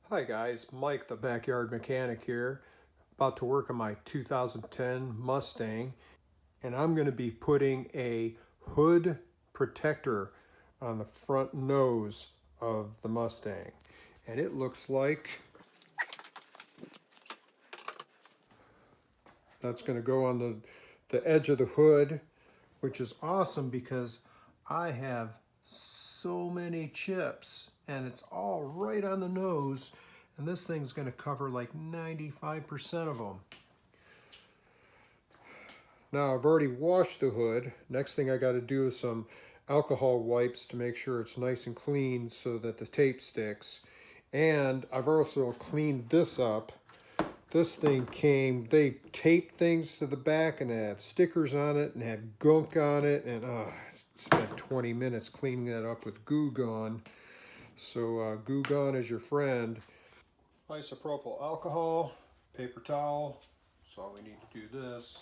Hi guys, Mike the Backyard Mechanic here, about to work on my 2010 Mustang, and I'm going to be putting a hood protector on the front nose of the Mustang. And it looks like that's going to go on the edge of the hood, which is awesome because I have so many chips and it's all right on the nose, and this thing's going to cover like 95% of them. Now I've already washed the hood. Next thing I got to do is some alcohol wipes to make sure it's nice and clean so that the tape sticks. And I've also cleaned this up. This thing came, they taped things to the back and it had stickers on it and had gunk on it, and spent 20 minutes cleaning that up with Goo Gone. So Goo Gone is your friend. Isopropyl alcohol, paper towel, that's all we need to do this.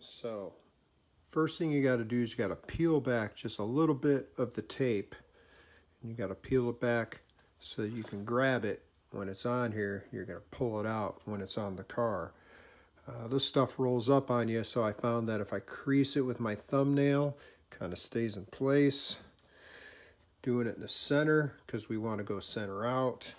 So first thing you got to do is you got to peel back just a little bit of the tape, and you got to peel it back so that you can grab it when it's on here. You're going to pull it out when it's on the car. This stuff rolls up on you, so I found that if I crease it with my thumbnail, it kind of stays in place. Doing it in the center because we want to go center out,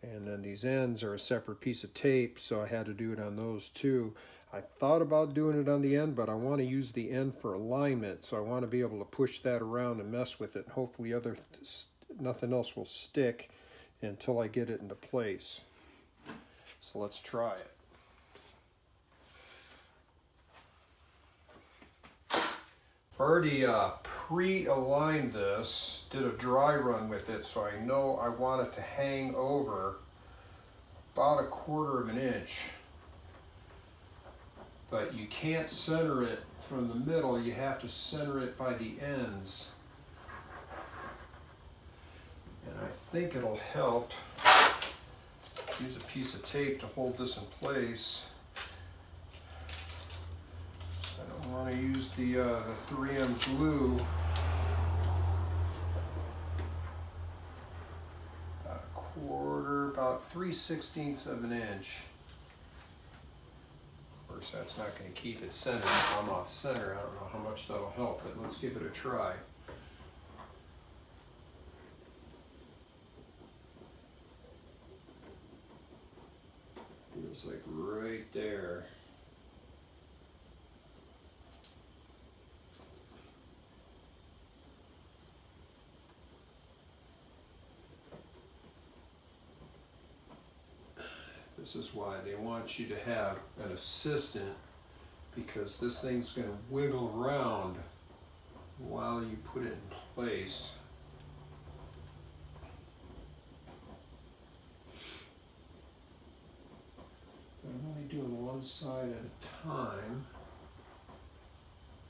and then these ends are a separate piece of tape, so I had to do it on those too. I thought about doing it on the end, but I want to use the end for alignment, so I want to be able to push that around and mess with it. Hopefully nothing else will stick until I get it into place. So let's try it. I've already pre-aligned this, did a dry run with it, so I know I want it to hang over about 1/4 of an inch. But you can't center it from the middle, you have to center it by the ends. And I think it'll help. Use a piece of tape to hold this in place. I don't want to use the 3M glue. About 1/4, about 3/16 of an inch. Of course, that's not going to keep it centered if I'm off center. I don't know how much that'll help, but let's give it a try. It's like right there. This is why they want you to have an assistant, because this thing's going to wiggle around while you put it in place. I'm only doing one side at a time,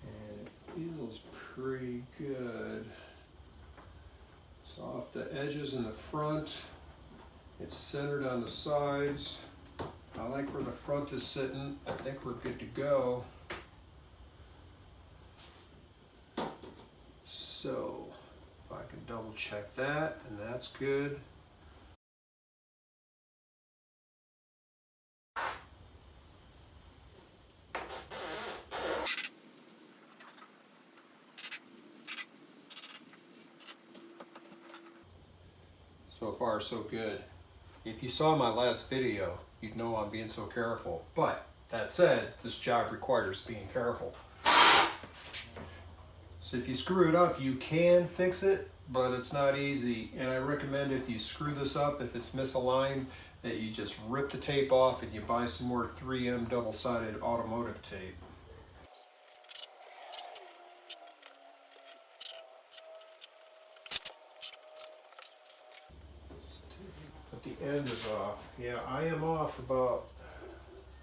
and it feels pretty good. It's off the edges in the front. It's centered on the sides. I like where the front is sitting. I think we're good to go. So, if I can double check that, and that's good. So far, so good. If you saw my last video, you'd know I'm being so careful. But that said, this job requires being careful. So if you screw it up, you can fix it, but it's not easy. And I recommend if you screw this up, if it's misaligned, that you just rip the tape off and you buy some more 3M double-sided automotive tape. But the end is off. Yeah, I am off about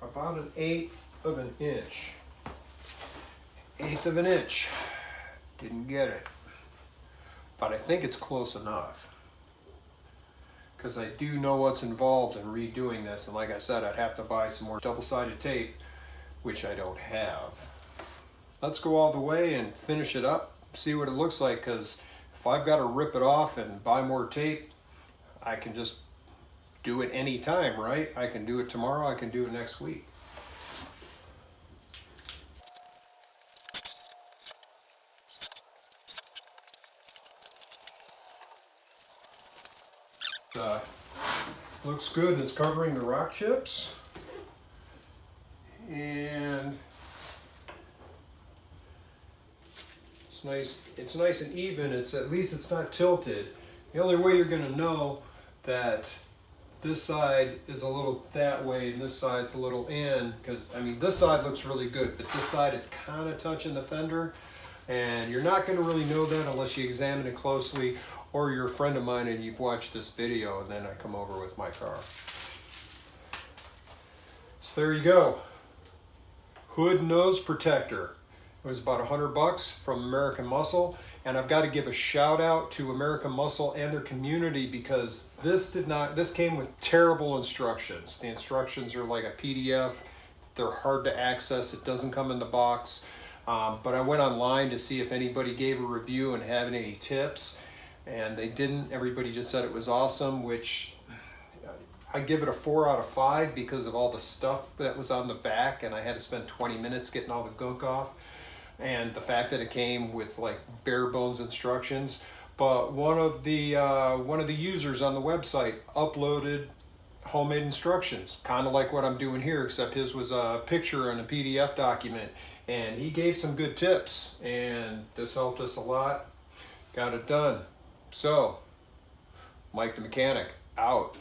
1/8 of an inch. 1/8 of an inch. Didn't get it. But I think it's close enough. Because I do know what's involved in redoing this, and like I said, I'd have to buy some more double-sided tape which I don't have. Let's go all the way and finish it up, see what it looks like, because if I've got to rip it off and buy more tape, I can just do it anytime, right? I can do it tomorrow, I can do it next week. Looks good. It's covering the rock chips, and it's nice. It's nice and even. It's at least it's not tilted. The only way you're going to know that this side is a little that way and this side's a little in, because I mean this side looks really good, but this side it's kind of touching the fender, and you're not going to really know that unless you examine it closely, or you're a friend of mine and you've watched this video and then I come over with my car. So there you go. Hood nose protector. It was about $100 from American Muscle, and I've got to give a shout out to American Muscle and their community, because this came with terrible instructions. The instructions are like a PDF. They're hard to access. It doesn't come in the box. But I went online to see if anybody gave a review and had any tips, and they didn't. Everybody just said it was awesome, which I give it a 4 out of 5 because of all the stuff that was on the back, and I had to spend 20 minutes getting all the gunk off, and the fact that it came with like bare bones instructions. But one of the users on the website uploaded homemade instructions, kind of like what I'm doing here, except his was a picture and a PDF document, and he gave some good tips, and this helped us a lot. Got it done. So, Mike the Mechanic, out.